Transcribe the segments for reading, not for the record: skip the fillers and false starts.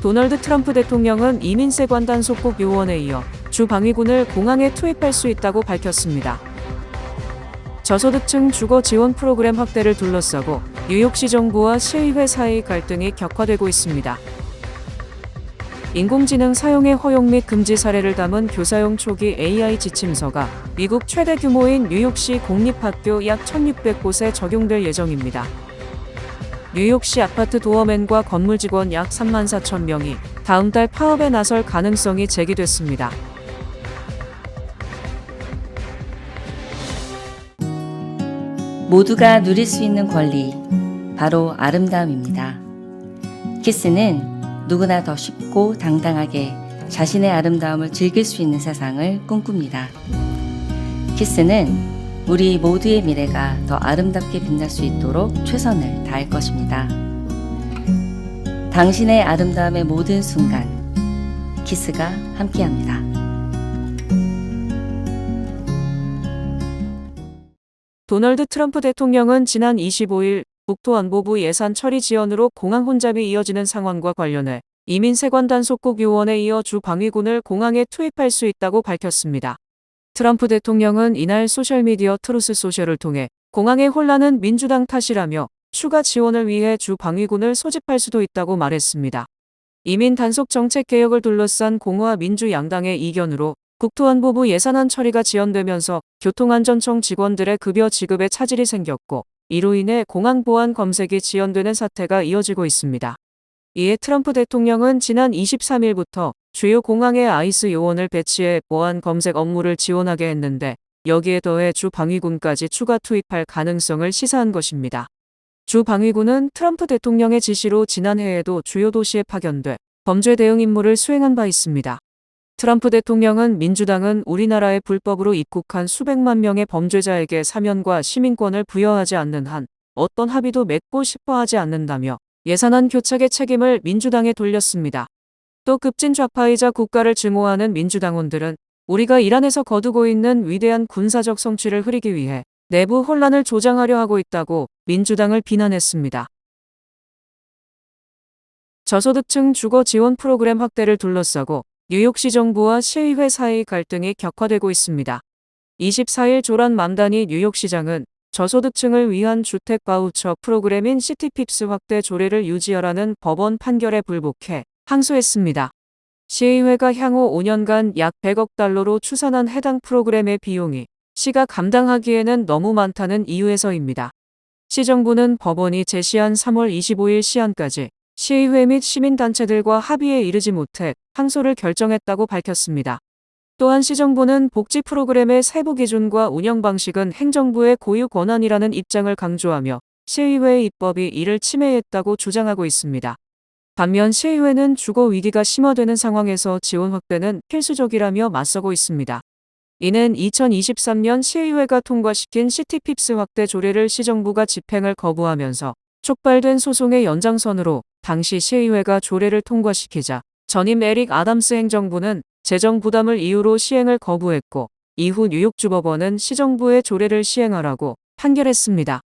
도널드 트럼프 대통령은 이민세관 단속국 요원에 이어 주 방위군을 공항에 투입할 수 있다고 밝혔습니다. 저소득층 주거 지원 프로그램 확대를 둘러싸고 뉴욕시 정부와 시의회 사이의 갈등이 격화되고 있습니다. 인공지능 사용의 허용 및 금지 사례를 담은 교사용 초기 AI 지침서가 미국 최대 규모인 뉴욕시 공립학교 약 1,600곳에 적용될 예정입니다. 뉴욕시 아파트 도어맨과 건물 직원 약 34,000명이 다음 달 파업에 나설 가능성이 제기됐습니다. 모두가 누릴 수 있는 권리, 바로 아름다움입니다. 키스는 누구나 더 쉽고 당당하게 자신의 아름다움을 즐길 수 있는 세상을 꿈꿉니다. 키스는 우리 모두의 미래가 더 아름답게 빛날 수 있도록 최선을 다할 것입니다. 당신의 아름다움의 모든 순간, 키스가 함께합니다. 도널드 트럼프 대통령은 지난 25일 국토안보부 예산 처리 지연으로 공항 혼잡이 이어지는 상황과 관련해 이민세관 단속국 요원에 이어 주 방위군을 공항에 투입할 수 있다고 밝혔습니다. 트럼프 대통령은 이날 소셜미디어 트루스 소셜을 통해 공항의 혼란은 민주당 탓이라며 추가 지원을 위해 주 방위군을 소집할 수도 있다고 말했습니다. 이민 단속 정책 개혁을 둘러싼 공화 민주 양당의 이견으로 국토안보부 예산안 처리가 지연되면서 교통안전청 직원들의 급여 지급에 차질이 생겼고, 이로 인해 공항 보안 검색이 지연되는 사태가 이어지고 있습니다. 이에 트럼프 대통령은 지난 23일부터 주요 공항에 아이스 요원을 배치해 보안 검색 업무를 지원하게 했는데, 여기에 더해 주 방위군까지 추가 투입할 가능성을 시사한 것입니다. 주 방위군은 트럼프 대통령의 지시로 지난해에도 주요 도시에 파견돼 범죄 대응 임무를 수행한 바 있습니다. 트럼프 대통령은 민주당은 우리나라에 불법으로 입국한 수백만 명의 범죄자에게 사면과 시민권을 부여하지 않는 한 어떤 합의도 맺고 싶어 하지 않는다며 예산안 교착의 책임을 민주당에 돌렸습니다. 또 급진 좌파이자 국가를 증오하는 민주당원들은 우리가 이란에서 거두고 있는 위대한 군사적 성취를 흐리기 위해 내부 혼란을 조장하려 하고 있다고 민주당을 비난했습니다. 저소득층 주거 지원 프로그램 확대를 둘러싸고 뉴욕시 정부와 시의회 사이의 갈등이 격화되고 있습니다. 24일 조란 맘다니 뉴욕시장은 저소득층을 위한 주택 바우처 프로그램인 시티핍스 확대 조례를 유지하라는 법원 판결에 불복해 항소했습니다. 시의회가 향후 5년간 약 100억 달러로 추산한 해당 프로그램의 비용이 시가 감당하기에는 너무 많다는 이유에서입니다. 시정부는 법원이 제시한 3월 25일 시한까지 시의회 및 시민단체들과 합의에 이르지 못해 항소를 결정했다고 밝혔습니다. 또한 시정부는 복지 프로그램의 세부 기준과 운영 방식은 행정부의 고유 권한이라는 입장을 강조하며 시의회의 입법이 이를 침해했다고 주장하고 있습니다. 반면 시의회는 주거 위기가 심화되는 상황에서 지원 확대는 필수적이라며 맞서고 있습니다. 이는 2023년 시의회가 통과시킨 시티핍스 확대 조례를 시정부가 집행을 거부하면서 촉발된 소송의 연장선으로 당시 시의회가 조례를 통과시키자 전임 에릭 아담스 행정부는 재정 부담을 이유로 시행을 거부했고, 이후 뉴욕주법원은 시정부의 조례를 시행하라고 판결했습니다.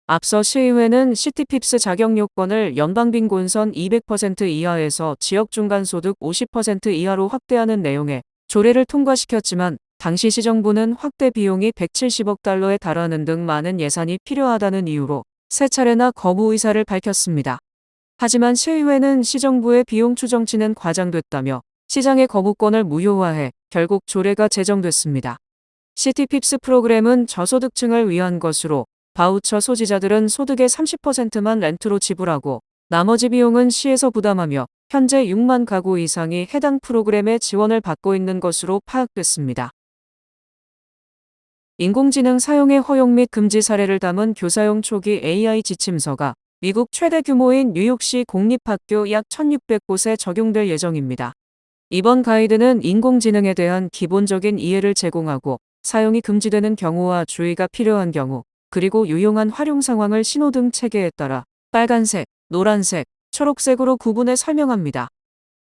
앞서 시의회는 시티핍스 자격 요건을 연방빈곤선 200% 이하에서 지역 중간소득 50% 이하로 확대하는 내용의 조례를 통과시켰지만, 당시 시정부는 확대 비용이 170억 달러에 달하는 등 많은 예산이 필요하다는 이유로 세 차례나 거부 의사를 밝혔습니다. 하지만 시의회는 시정부의 비용 추정치는 과장됐다며 시장의 거부권을 무효화해 결국 조례가 제정됐습니다. 시티핍스 프로그램은 저소득층을 위한 것으로 바우처 소지자들은 소득의 30%만 렌트로 지불하고 나머지 비용은 시에서 부담하며 현재 6만 가구 이상이 해당 프로그램의 지원을 받고 있는 것으로 파악됐습니다. 인공지능 사용의 허용 및 금지 사례를 담은 교사용 초기 AI 지침서가 미국 최대 규모인 뉴욕시 공립학교 약 1,600곳에 적용될 예정입니다. 이번 가이드는 인공지능에 대한 기본적인 이해를 제공하고 사용이 금지되는 경우와 주의가 필요한 경우, 그리고 유용한 활용 상황을 신호등 체계에 따라 빨간색, 노란색, 초록색으로 구분해 설명합니다.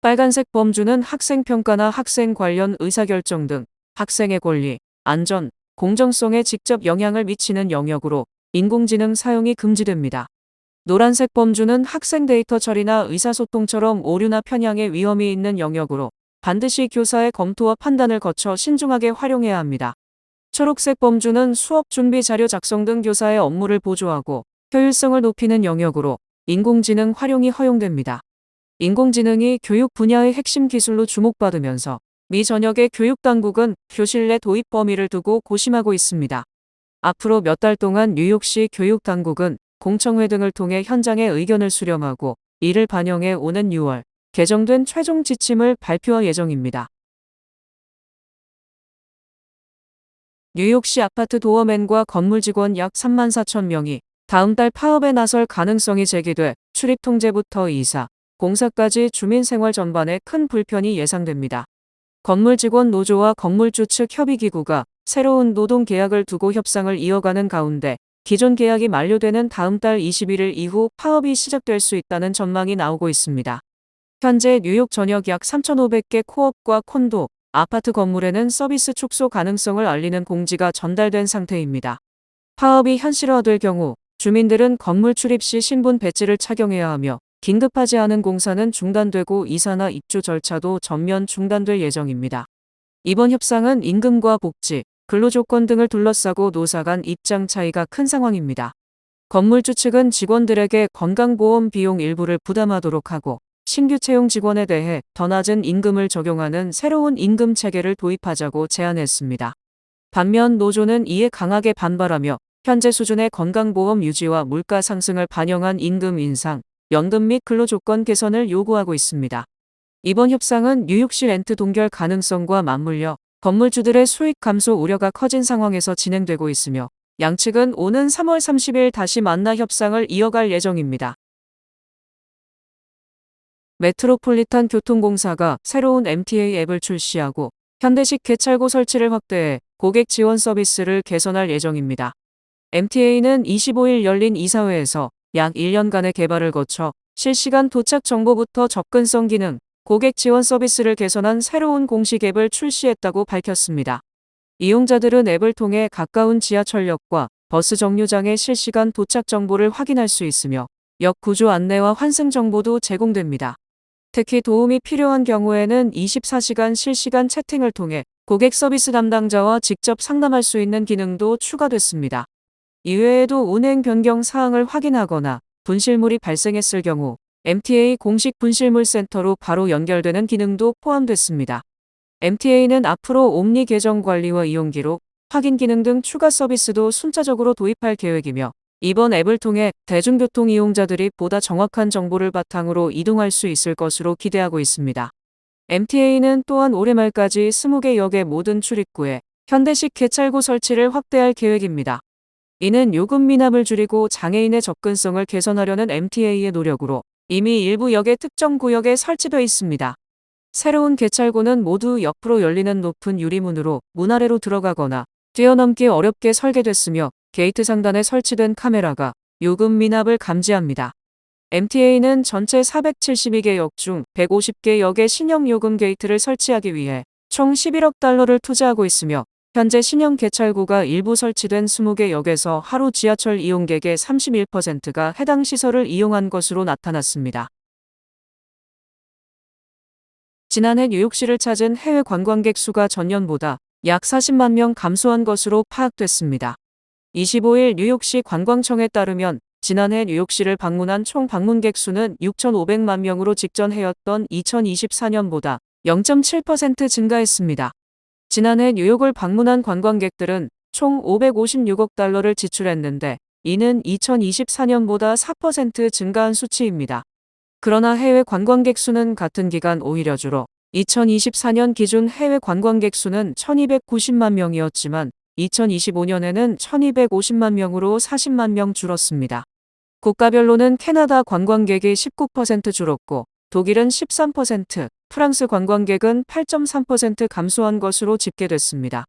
빨간색 범주는 학생 평가나 학생 관련 의사결정 등 학생의 권리, 안전, 공정성에 직접 영향을 미치는 영역으로 인공지능 사용이 금지됩니다. 노란색 범주는 학생 데이터 처리나 의사소통처럼 오류나 편향의 위험이 있는 영역으로 반드시 교사의 검토와 판단을 거쳐 신중하게 활용해야 합니다. 초록색 범주는 수업 준비 자료 작성 등 교사의 업무를 보조하고 효율성을 높이는 영역으로 인공지능 활용이 허용됩니다. 인공지능이 교육 분야의 핵심 기술로 주목받으면서 미 전역의 교육당국은 교실 내 도입 범위를 두고 고심하고 있습니다. 앞으로 몇 달 동안 뉴욕시 교육당국은 공청회 등을 통해 현장의 의견을 수렴하고 이를 반영해 오는 6월 개정된 최종 지침을 발표할 예정입니다. 뉴욕시 아파트 도어맨과 건물 직원 약 3만 4천 명이 다음 달 파업에 나설 가능성이 제기돼 출입 통제부터 이사, 공사까지 주민 생활 전반에 큰 불편이 예상됩니다. 건물 직원 노조와 건물주 측 협의기구가 새로운 노동 계약을 두고 협상을 이어가는 가운데 기존 계약이 만료되는 다음 달 21일 이후 파업이 시작될 수 있다는 전망이 나오고 있습니다. 현재 뉴욕 전역 약 3,500개 코업과 콘도, 아파트 건물에는 서비스 축소 가능성을 알리는 공지가 전달된 상태입니다. 파업이 현실화될 경우 주민들은 건물 출입 시 신분 배지를 착용해야 하며 긴급하지 않은 공사는 중단되고 이사나 입주 절차도 전면 중단될 예정입니다. 이번 협상은 임금과 복지, 근로조건 등을 둘러싸고 노사 간 입장 차이가 큰 상황입니다. 건물주 측은 직원들에게 건강보험 비용 일부를 부담하도록 하고 신규 채용 직원에 대해 더 낮은 임금을 적용하는 새로운 임금 체계를 도입하자고 제안했습니다. 반면 노조는 이에 강하게 반발하며 현재 수준의 건강보험 유지와 물가 상승을 반영한 임금 인상, 연금 및 근로조건 개선을 요구하고 있습니다. 이번 협상은 뉴욕시 렌트 동결 가능성과 맞물려 건물주들의 수익 감소 우려가 커진 상황에서 진행되고 있으며 양측은 오는 3월 30일 다시 만나 협상을 이어갈 예정입니다. 메트로폴리탄 교통공사가 새로운 MTA 앱을 출시하고 현대식 개찰구 설치를 확대해 고객 지원 서비스를 개선할 예정입니다. MTA는 25일 열린 이사회에서 약 1년간의 개발을 거쳐 실시간 도착 정보부터 접근성 기능, 고객 지원 서비스를 개선한 새로운 공식 앱을 출시했다고 밝혔습니다. 이용자들은 앱을 통해 가까운 지하철역과 버스 정류장의 실시간 도착 정보를 확인할 수 있으며 역 구조 안내와 환승 정보도 제공됩니다. 특히 도움이 필요한 경우에는 24시간 실시간 채팅을 통해 고객 서비스 담당자와 직접 상담할 수 있는 기능도 추가됐습니다. 이외에도 운행 변경 사항을 확인하거나 분실물이 발생했을 경우 MTA 공식 분실물 센터로 바로 연결되는 기능도 포함됐습니다. MTA는 앞으로 옴니 계정 관리와 이용 기록, 확인 기능 등 추가 서비스도 순차적으로 도입할 계획이며 이번 앱을 통해 대중교통 이용자들이 보다 정확한 정보를 바탕으로 이동할 수 있을 것으로 기대하고 있습니다. MTA는 또한 올해 말까지 20개 역의 모든 출입구에 현대식 개찰구 설치를 확대할 계획입니다. 이는 요금 미납을 줄이고 장애인의 접근성을 개선하려는 MTA의 노력으로 이미 일부 역의 특정 구역에 설치되어 있습니다. 새로운 개찰구는 모두 옆으로 열리는 높은 유리문으로 문 아래로 들어가거나 뛰어넘기 어렵게 설계됐으며 게이트 상단에 설치된 카메라가 요금 미납을 감지합니다. MTA는 전체 472개 역 중 150개 역의 신형 요금 게이트를 설치하기 위해 총 11억 달러를 투자하고 있으며 현재 신형 개찰구가 일부 설치된 20개 역에서 하루 지하철 이용객의 31%가 해당 시설을 이용한 것으로 나타났습니다. 지난해 뉴욕시를 찾은 해외 관광객 수가 전년보다 약 40만 명 감소한 것으로 파악됐습니다. 25일 뉴욕시 관광청에 따르면 지난해 뉴욕시를 방문한 총 방문객 수는 6,500만 명으로 직전 해였던 2024년보다 0.7% 증가했습니다. 지난해 뉴욕을 방문한 관광객들은 총 556억 달러를 지출했는데 이는 2024년보다 4% 증가한 수치입니다. 그러나 해외 관광객 수는 같은 기간 오히려 줄어 2024년 기준 해외 관광객 수는 1,290만 명이었지만 2025년에는 1,250만 명으로 40만 명 줄었습니다. 국가별로는 캐나다 관광객이 19% 줄었고 독일은 13%, 프랑스 관광객은 8.3% 감소한 것으로 집계됐습니다.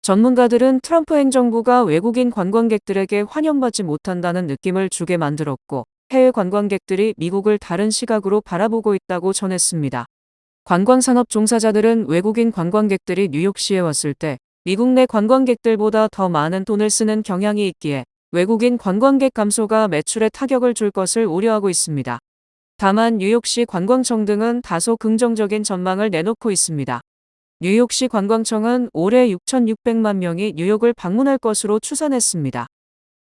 전문가들은 트럼프 행정부가 외국인 관광객들에게 환영받지 못한다는 느낌을 주게 만들었고 해외 관광객들이 미국을 다른 시각으로 바라보고 있다고 전했습니다. 관광산업 종사자들은 외국인 관광객들이 뉴욕시에 왔을 때 미국 내 관광객들보다 더 많은 돈을 쓰는 경향이 있기에 외국인 관광객 감소가 매출에 타격을 줄 것을 우려하고 있습니다. 다만 뉴욕시 관광청 등은 다소 긍정적인 전망을 내놓고 있습니다. 뉴욕시 관광청은 올해 6,600만 명이 뉴욕을 방문할 것으로 추산했습니다.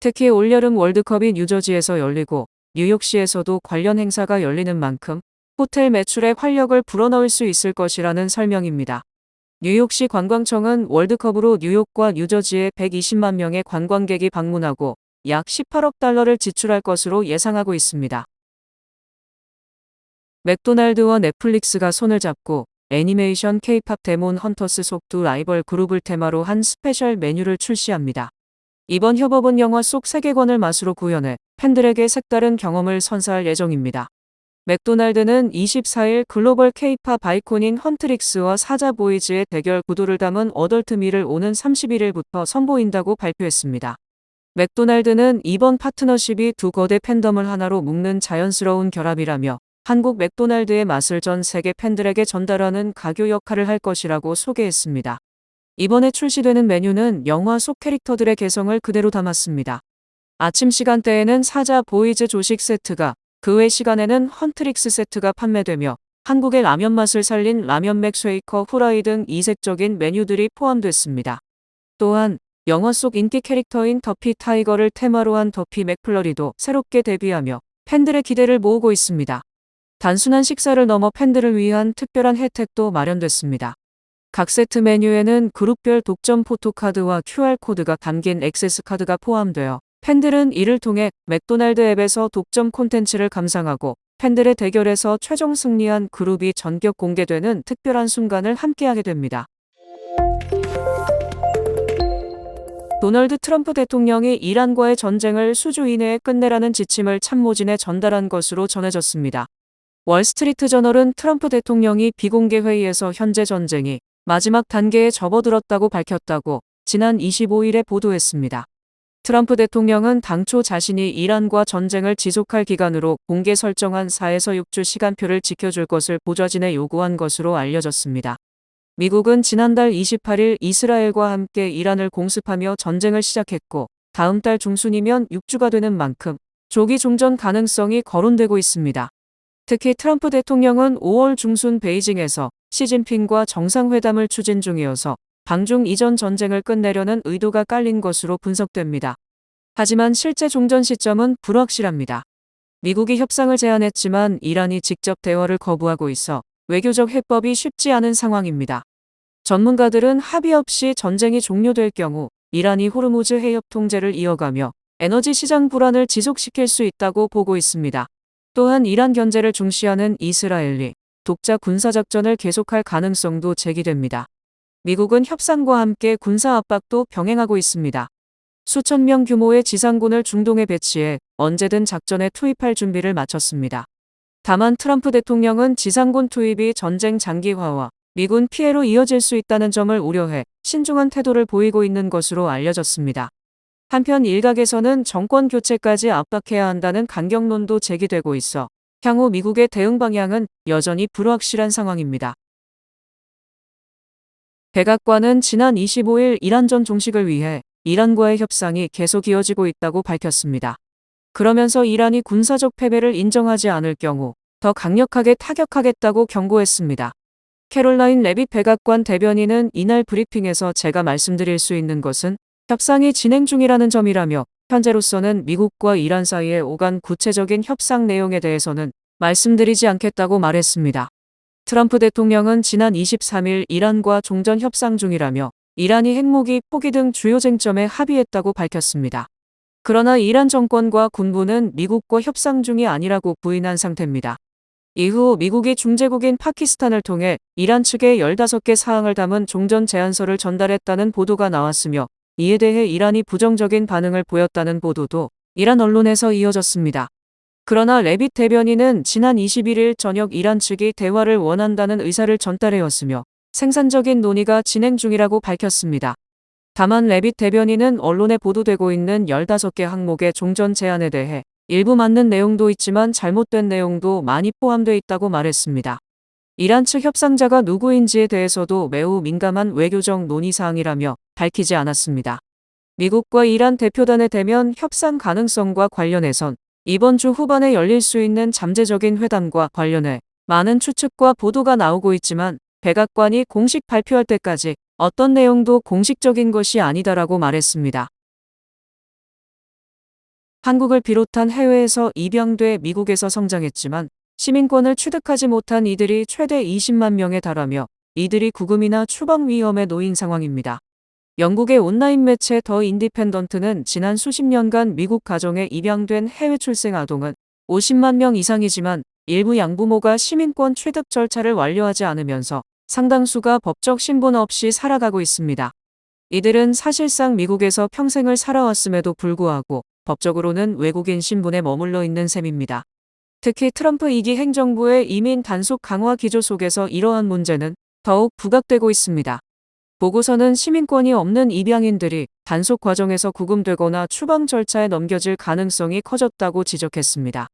특히 올여름 월드컵이 뉴저지에서 열리고 뉴욕시에서도 관련 행사가 열리는 만큼 호텔 매출에 활력을 불어넣을 수 있을 것이라는 설명입니다. 뉴욕시 관광청은 월드컵으로 뉴욕과 뉴저지에 120만 명의 관광객이 방문하고 약 18억 달러를 지출할 것으로 예상하고 있습니다. 맥도날드와 넷플릭스가 손을 잡고 애니메이션 K-팝 데몬 헌터스 속 두 라이벌 그룹을 테마로 한 스페셜 메뉴를 출시합니다. 이번 협업은 영화 속 세계관을 맛으로 구현해 팬들에게 색다른 경험을 선사할 예정입니다. 맥도날드는 24일 글로벌 K-팝 아이콘인 헌트릭스와 사자 보이즈의 대결 구도를 담은 어덜트밀을 오는 31일부터 선보인다고 발표했습니다. 맥도날드는 이번 파트너십이 두 거대 팬덤을 하나로 묶는 자연스러운 결합이라며 한국 맥도날드의 맛을 전 세계 팬들에게 전달하는 가교 역할을 할 것이라고 소개했습니다. 이번에 출시되는 메뉴는 영화 속 캐릭터들의 개성을 그대로 담았습니다. 아침 시간대에는 사자 보이즈 조식 세트가, 그 외 시간에는 헌트릭스 세트가 판매되며 한국의 라면 맛을 살린 라면 맥쉐이커 후라이 등 이색적인 메뉴들이 포함됐습니다. 또한 영화 속 인기 캐릭터인 더피 타이거를 테마로 한 더피 맥플러리도 새롭게 데뷔하며 팬들의 기대를 모으고 있습니다. 단순한 식사를 넘어 팬들을 위한 특별한 혜택도 마련됐습니다. 각 세트 메뉴에는 그룹별 독점 포토카드와 QR코드가 담긴 액세스 카드가 포함되어 팬들은 이를 통해 맥도날드 앱에서 독점 콘텐츠를 감상하고 팬들의 대결에서 최종 승리한 그룹이 전격 공개되는 특별한 순간을 함께하게 됩니다. 도널드 트럼프 대통령이 이란과의 전쟁을 수주 이내에 끝내라는 지침을 참모진에 전달한 것으로 전해졌습니다. 월스트리트 저널은 트럼프 대통령이 비공개 회의에서 현재 전쟁이 마지막 단계에 접어들었다고 밝혔다고 지난 25일에 보도했습니다. 트럼프 대통령은 당초 자신이 이란과 전쟁을 지속할 기간으로 공개 설정한 4에서 6주 시간표를 지켜줄 것을 보좌진에 요구한 것으로 알려졌습니다. 미국은 지난달 28일 이스라엘과 함께 이란을 공습하며 전쟁을 시작했고 다음 달 중순이면 6주가 되는 만큼 조기 종전 가능성이 거론되고 있습니다. 특히 트럼프 대통령은 5월 중순 베이징에서 시진핑과 정상회담을 추진 중이어서 방중 이전 전쟁을 끝내려는 의도가 깔린 것으로 분석됩니다. 하지만 실제 종전 시점은 불확실합니다. 미국이 협상을 제안했지만 이란이 직접 대화를 거부하고 있어 외교적 해법이 쉽지 않은 상황입니다. 전문가들은 합의 없이 전쟁이 종료될 경우 이란이 호르무즈 해협 통제를 이어가며 에너지 시장 불안을 지속시킬 수 있다고 보고 있습니다. 또한 이란 견제를 중시하는 이스라엘이 독자 군사작전을 계속할 가능성도 제기됩니다. 미국은 협상과 함께 군사 압박도 병행하고 있습니다. 수천 명 규모의 지상군을 중동에 배치해 언제든 작전에 투입할 준비를 마쳤습니다. 다만 트럼프 대통령은 지상군 투입이 전쟁 장기화와 미군 피해로 이어질 수 있다는 점을 우려해 신중한 태도를 보이고 있는 것으로 알려졌습니다. 한편 일각에서는 정권 교체까지 압박해야 한다는 강경론도 제기되고 있어 향후 미국의 대응 방향은 여전히 불확실한 상황입니다. 백악관은 지난 25일 이란 전 종식을 위해 이란과의 협상이 계속 이어지고 있다고 밝혔습니다. 그러면서 이란이 군사적 패배를 인정하지 않을 경우 더 강력하게 타격하겠다고 경고했습니다. 캐롤라인 레빗 백악관 대변인은 이날 브리핑에서 제가 말씀드릴 수 있는 것은 협상이 진행 중이라는 점이라며 현재로서는 미국과 이란 사이에 오간 구체적인 협상 내용에 대해서는 말씀드리지 않겠다고 말했습니다. 트럼프 대통령은 지난 23일 이란과 종전 협상 중이라며 이란이 핵무기 포기 등 주요 쟁점에 합의했다고 밝혔습니다. 그러나 이란 정권과 군부는 미국과 협상 중이 아니라고 부인한 상태입니다. 이후 미국이 중재국인 파키스탄을 통해 이란 측에 15개 사항을 담은 종전 제안서를 전달했다는 보도가 나왔으며 이에 대해 이란이 부정적인 반응을 보였다는 보도도 이란 언론에서 이어졌습니다. 그러나 레빗 대변인은 지난 21일 저녁 이란 측이 대화를 원한다는 의사를 전달해왔으며 생산적인 논의가 진행 중이라고 밝혔습니다. 다만 레빗 대변인은 언론에 보도되고 있는 15개 항목의 종전 제안에 대해 일부 맞는 내용도 있지만 잘못된 내용도 많이 포함되어 있다고 말했습니다. 이란 측 협상자가 누구인지에 대해서도 매우 민감한 외교적 논의사항이라며 밝히지 않았습니다. 미국과 이란 대표단의 대면 협상 가능성과 관련해선 이번 주 후반에 열릴 수 있는 잠재적인 회담과 관련해 많은 추측과 보도가 나오고 있지만 백악관이 공식 발표할 때까지 어떤 내용도 공식적인 것이 아니다라고 말했습니다. 한국을 비롯한 해외에서 입양돼 미국에서 성장했지만 시민권을 취득하지 못한 이들이 최대 20만 명에 달하며 이들이 구금이나 추방 위험에 놓인 상황입니다. 영국의 온라인 매체 더 인디펜던트는 지난 수십 년간 미국 가정에 입양된 해외 출생 아동은 50만 명 이상이지만 일부 양부모가 시민권 취득 절차를 완료하지 않으면서 상당수가 법적 신분 없이 살아가고 있습니다. 이들은 사실상 미국에서 평생을 살아왔음에도 불구하고 법적으로는 외국인 신분에 머물러 있는 셈입니다. 특히 트럼프 2기 행정부의 이민 단속 강화 기조 속에서 이러한 문제는 더욱 부각되고 있습니다. 보고서는 시민권이 없는 입양인들이 단속 과정에서 구금되거나 추방 절차에 넘겨질 가능성이 커졌다고 지적했습니다.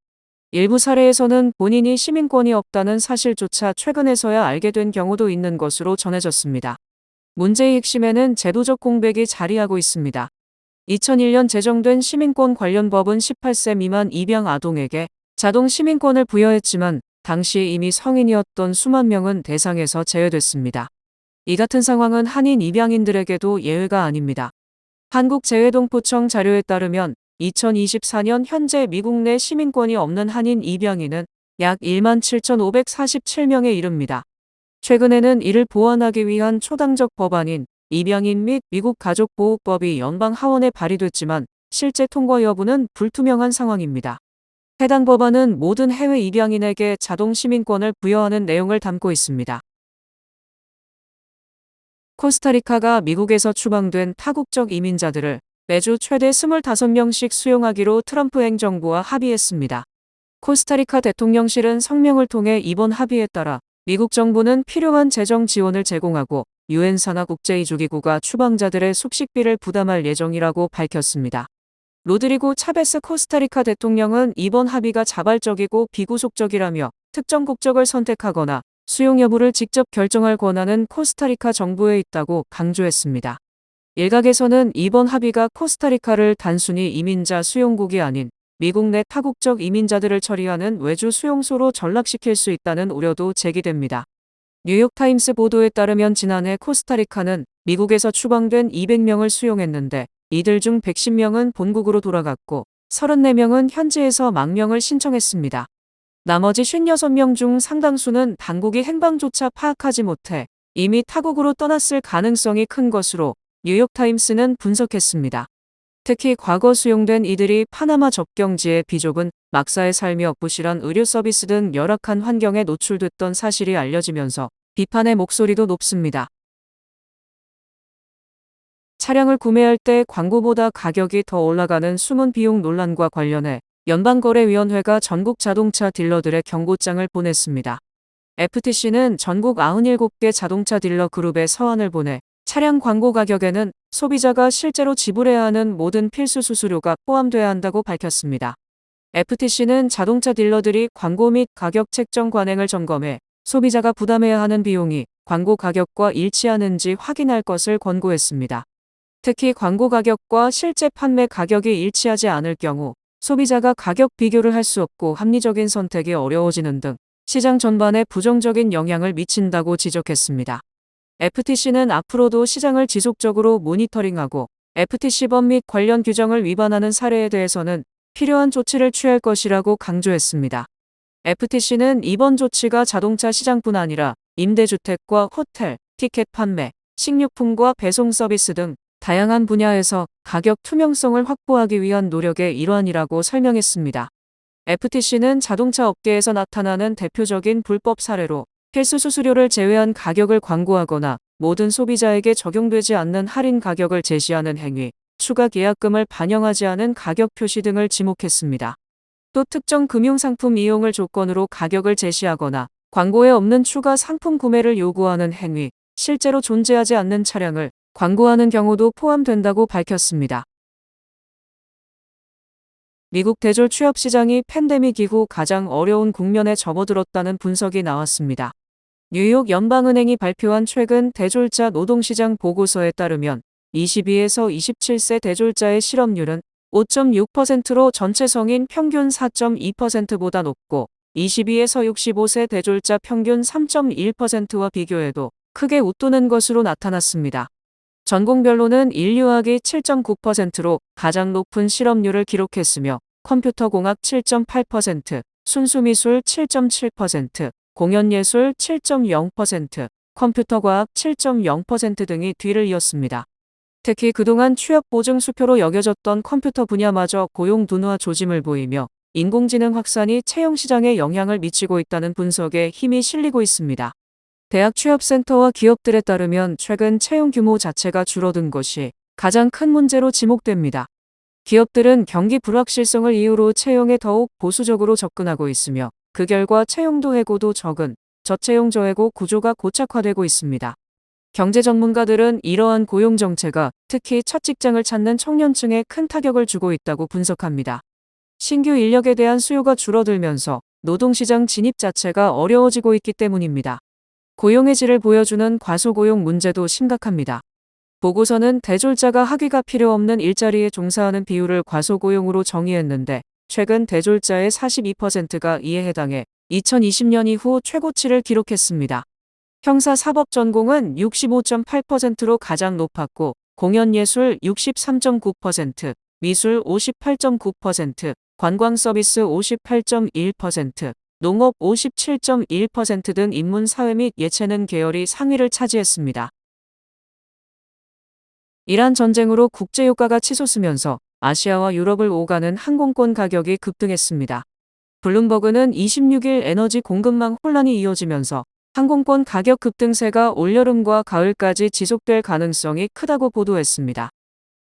일부 사례에서는 본인이 시민권이 없다는 사실조차 최근에서야 알게 된 경우도 있는 것으로 전해졌습니다. 문제의 핵심에는 제도적 공백이 자리하고 있습니다. 2001년 제정된 시민권 관련 법은 18세 미만 입양 아동에게 자동 시민권을 부여했지만 당시 이미 성인이었던 수만 명은 대상에서 제외됐습니다. 이 같은 상황은 한인 입양인들에게도 예외가 아닙니다. 한국재외동포청 자료에 따르면 2024년 현재 미국 내 시민권이 없는 한인 입양인은 약 17,547명에 이릅니다. 최근에는 이를 보완하기 위한 초당적 법안인 입양인 및 미국 가족보호법이 연방 하원에 발의됐지만 실제 통과 여부는 불투명한 상황입니다. 해당 법안은 모든 해외 입양인에게 자동 시민권을 부여하는 내용을 담고 있습니다. 코스타리카가 미국에서 추방된 타국적 이민자들을 매주 최대 25명씩 수용하기로 트럼프 행정부와 합의했습니다. 코스타리카 대통령실은 성명을 통해 이번 합의에 따라 미국 정부는 필요한 재정 지원을 제공하고 유엔 산하 국제이주기구가 추방자들의 숙식비를 부담할 예정이라고 밝혔습니다. 로드리고 차베스 코스타리카 대통령은 이번 합의가 자발적이고 비구속적이라며 특정 국적을 선택하거나 수용 여부를 직접 결정할 권한은 코스타리카 정부에 있다고 강조했습니다. 일각에서는 이번 합의가 코스타리카를 단순히 이민자 수용국이 아닌 미국 내 타국적 이민자들을 처리하는 외주 수용소로 전락시킬 수 있다는 우려도 제기됩니다. 뉴욕타임스 보도에 따르면 지난해 코스타리카는 미국에서 추방된 200명을 수용했는데 이들 중 110명은 본국으로 돌아갔고 34명은 현지에서 망명을 신청했습니다. 나머지 56명 중 상당수는 당국이 행방조차 파악하지 못해 이미 타국으로 떠났을 가능성이 큰 것으로 뉴욕타임스는 분석했습니다. 특히 과거 수용된 이들이 파나마 접경지의 비좁은 막사의 삶이 부실한 의료 서비스 등 열악한 환경에 노출됐던 사실이 알려지면서 비판의 목소리도 높습니다. 차량을 구매할 때 광고보다 가격이 더 올라가는 숨은 비용 논란과 관련해 연방거래위원회가 전국 자동차 딜러들의 경고장을 보냈습니다. FTC는 전국 97개 자동차 딜러 그룹에 서한을 보내 차량 광고 가격에는 소비자가 실제로 지불해야 하는 모든 필수 수수료가 포함돼야 한다고 밝혔습니다. FTC는 자동차 딜러들이 광고 및 가격 책정 관행을 점검해 소비자가 부담해야 하는 비용이 광고 가격과 일치하는지 확인할 것을 권고했습니다. 특히 광고 가격과 실제 판매 가격이 일치하지 않을 경우 소비자가 가격 비교를 할 수 없고 합리적인 선택이 어려워지는 등 시장 전반에 부정적인 영향을 미친다고 지적했습니다. FTC는 앞으로도 시장을 지속적으로 모니터링하고 FTC법 및 관련 규정을 위반하는 사례에 대해서는 필요한 조치를 취할 것이라고 강조했습니다. FTC는 이번 조치가 자동차 시장뿐 아니라 임대주택과 호텔, 티켓 판매, 식료품과 배송 서비스 등 다양한 분야에서 가격 투명성을 확보하기 위한 노력의 일환이라고 설명했습니다. FTC는 자동차 업계에서 나타나는 대표적인 불법 사례로 필수 수수료를 제외한 가격을 광고하거나 모든 소비자에게 적용되지 않는 할인 가격을 제시하는 행위, 추가 계약금을 반영하지 않은 가격 표시 등을 지목했습니다. 또 특정 금융상품 이용을 조건으로 가격을 제시하거나 광고에 없는 추가 상품 구매를 요구하는 행위, 실제로 존재하지 않는 차량을 광고하는 경우도 포함된다고 밝혔습니다. 미국 대졸 취업 시장이 팬데믹 이후 가장 어려운 국면에 접어들었다는 분석이 나왔습니다. 뉴욕 연방은행이 발표한 최근 대졸자 노동시장 보고서에 따르면 22에서 27세 대졸자의 실업률은 5.6%로 전체 성인 평균 4.2%보다 높고 22에서 65세 대졸자 평균 3.1%와 비교해도 크게 웃도는 것으로 나타났습니다. 전공별로는 인류학이 7.9%로 가장 높은 실업률을 기록했으며 컴퓨터공학 7.8%, 순수미술 7.7%, 공연예술 7.0%, 컴퓨터과학 7.0% 등이 뒤를 이었습니다. 특히 그동안 취업 보증 수표로 여겨졌던 컴퓨터 분야마저 고용 둔화 조짐을 보이며 인공지능 확산이 채용 시장에 영향을 미치고 있다는 분석에 힘이 실리고 있습니다. 대학 취업센터와 기업들에 따르면 최근 채용 규모 자체가 줄어든 것이 가장 큰 문제로 지목됩니다. 기업들은 경기 불확실성을 이유로 채용에 더욱 보수적으로 접근하고 있으며 그 결과 채용도 해고도 적은 저채용 저해고 구조가 고착화되고 있습니다. 경제 전문가들은 이러한 고용 정체가 특히 첫 직장을 찾는 청년층에 큰 타격을 주고 있다고 분석합니다. 신규 인력에 대한 수요가 줄어들면서 노동시장 진입 자체가 어려워지고 있기 때문입니다. 고용의 질을 보여주는 과소고용 문제도 심각합니다. 보고서는 대졸자가 학위가 필요 없는 일자리에 종사하는 비율을 과소고용으로 정의했는데 최근 대졸자의 42%가 이에 해당해 2020년 이후 최고치를 기록했습니다. 형사사법 전공은 65.8%로 가장 높았고 공연예술 63.9%, 미술 58.9%, 관광서비스 58.1%, 농업 57.1% 등 인문사회 및 예체능 계열이 상위를 차지했습니다. 이란 전쟁으로 국제유가가 치솟으면서 아시아와 유럽을 오가는 항공권 가격이 급등했습니다. 블룸버그는 26일 에너지 공급망 혼란이 이어지면서 항공권 가격 급등세가 올여름과 가을까지 지속될 가능성이 크다고 보도했습니다.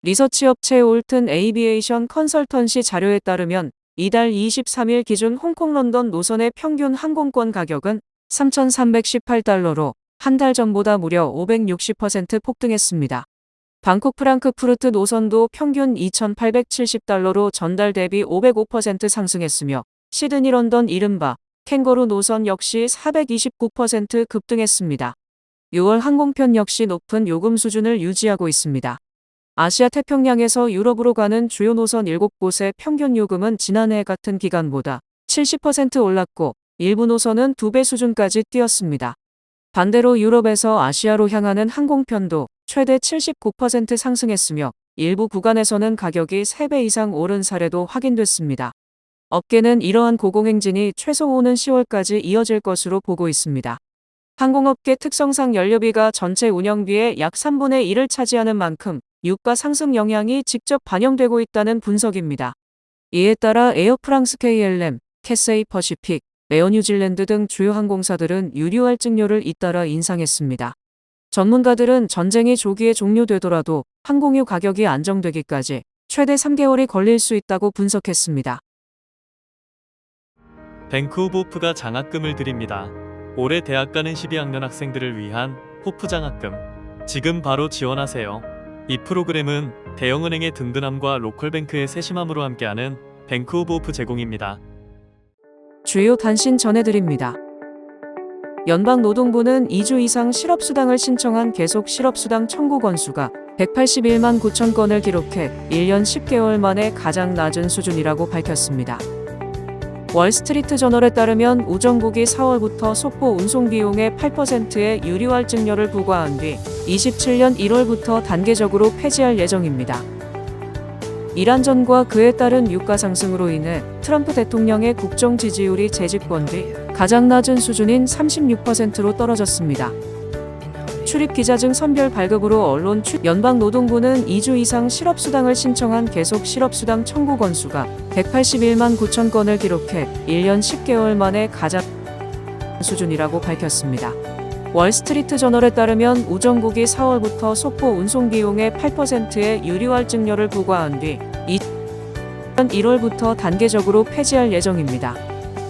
리서치 업체 올튼 에이비에이션 컨설턴시 자료에 따르면 이달 23일 기준 홍콩 런던 노선의 평균 항공권 가격은 3,318달러로 한 달 전보다 무려 560% 폭등했습니다. 방콕 프랑크푸르트 노선도 평균 2,870달러로 전달 대비 505% 상승했으며 시드니 런던 이른바 캥거루 노선 역시 429% 급등했습니다. 6월 항공편 역시 높은 요금 수준을 유지하고 있습니다. 아시아 태평양에서 유럽으로 가는 주요 노선 7곳의 평균 요금은 지난해 같은 기간보다 70% 올랐고 일부 노선은 2배 수준까지 뛰었습니다. 반대로 유럽에서 아시아로 향하는 항공편도 최대 79% 상승했으며 일부 구간에서는 가격이 3배 이상 오른 사례도 확인됐습니다. 업계는 이러한 고공행진이 최소 오는 10월까지 이어질 것으로 보고 있습니다. 항공업계 특성상 연료비가 전체 운영비의 약 3분의 1을 차지하는 만큼 유가 상승 영향이 직접 반영되고 있다는 분석입니다. 이에 따라 에어프랑스 KLM, 캐세이 퍼시픽, 에어뉴질랜드 등 주요 항공사들은 유류 할증료를 잇따라 인상했습니다. 전문가들은 전쟁이 조기에 종료되더라도 항공유 가격이 안정되기까지 최대 3개월이 걸릴 수 있다고 분석했습니다. 뱅크 오브 호프가 장학금을 드립니다. 올해 대학 가는 12학년 학생들을 위한 호프 장학금. 지금 바로 지원하세요. 이 프로그램은 대형은행의 든든함과 로컬뱅크의 세심함으로 함께하는 뱅크 오브 호프 제공입니다. 주요 단신 전해드립니다. 연방노동부는 2주 이상 실업수당을 신청한 계속 실업수당 청구 건수가 181만 9천 건을 기록해 1년 10개월 만에 가장 낮은 수준이라고 밝혔습니다. 월스트리트 저널에 따르면 우정국이 4월부터 소포 운송비용의 8%의 유류 할증료를 부과한 뒤 27년 1월부터 단계적으로 폐지할 예정입니다. 이란전과 그에 따른 유가 상승으로 인해 트럼프 대통령의 국정 지지율이 재집권 뒤 가장 낮은 수준인 36%로 떨어졌습니다. 출입기자증 선별 발급으로 언론 연방노동부는 2주 이상 실업수당을 신청한 계속 실업수당 청구 건수가 181만 9천 건을 기록해 1년 10개월 만에 가장 수준이라고 밝혔습니다. 월스트리트 저널에 따르면 우정국이 4월부터 소포 운송비용의 8%의 유류 할증료를 부과한 뒤 2020년 1월부터 단계적으로 폐지할 예정입니다.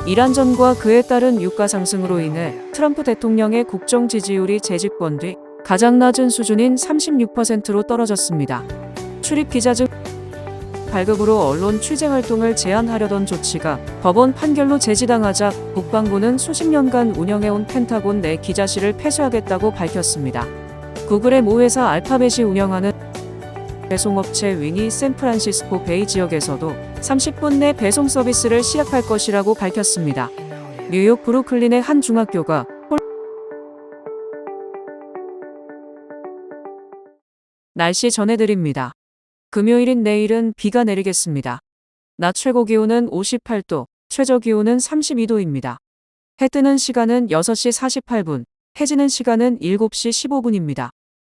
이란전과 그에 따른 유가 상승으로 인해 트럼프 대통령의 국정 지지율이 재집권 뒤 가장 낮은 수준인 36%로 떨어졌습니다. 출입기자증 발급으로 언론 취재 활동을 제한하려던 조치가 법원 판결로 제지당하자 국방부는 수십 년간 운영해온 펜타곤 내 기자실을 폐쇄하겠다고 밝혔습니다. 구글의 모회사 알파벳이 운영하는 배송업체 윙이 샌프란시스코 베이 지역에서도 30분 내 배송 서비스를 시작할 것이라고 밝혔습니다. 뉴욕 브루클린의 한 중학교가 날씨 전해드립니다. 금요일인 내일은 비가 내리겠습니다. 낮 최고 기온은 58도, 최저 기온은 32도입니다. 해 뜨는 시간은 6시 48분, 해지는 시간은 7시 15분입니다.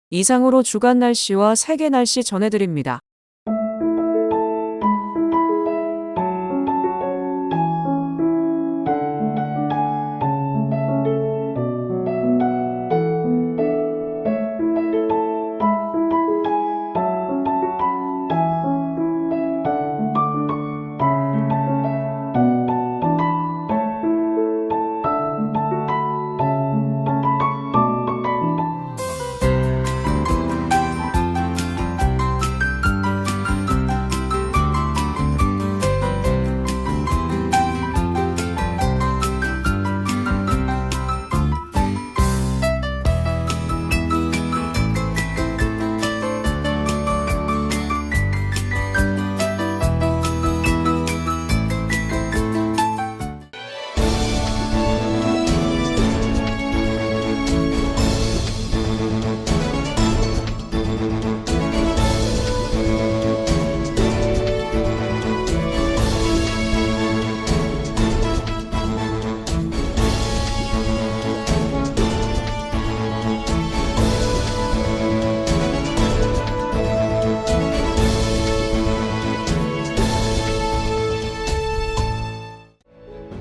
이상으로 주간 날씨와 세계 날씨 전해드립니다.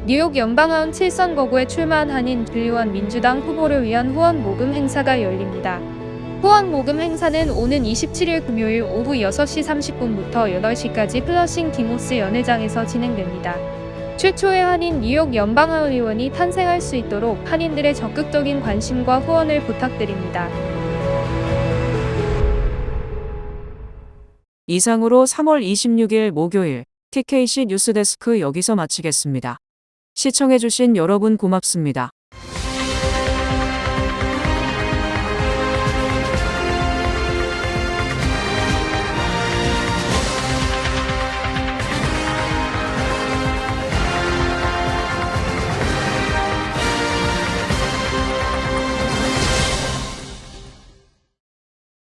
뉴욕 연방하원 7선 거구에 출마한 한인 줄리원 민주당 후보를 위한 후원 모금 행사가 열립니다. 후원 모금 행사는 오는 27일 금요일 오후 6시 30분부터 8시까지 플러싱 디모스 연회장에서 진행됩니다. 최초의 한인 뉴욕 연방하원 의원이 탄생할 수 있도록 한인들의 적극적인 관심과 후원을 부탁드립니다. 이상으로 3월 26일 목요일 TKC 뉴스데스크 여기서 마치겠습니다. 시청해주신 여러분 고맙습니다.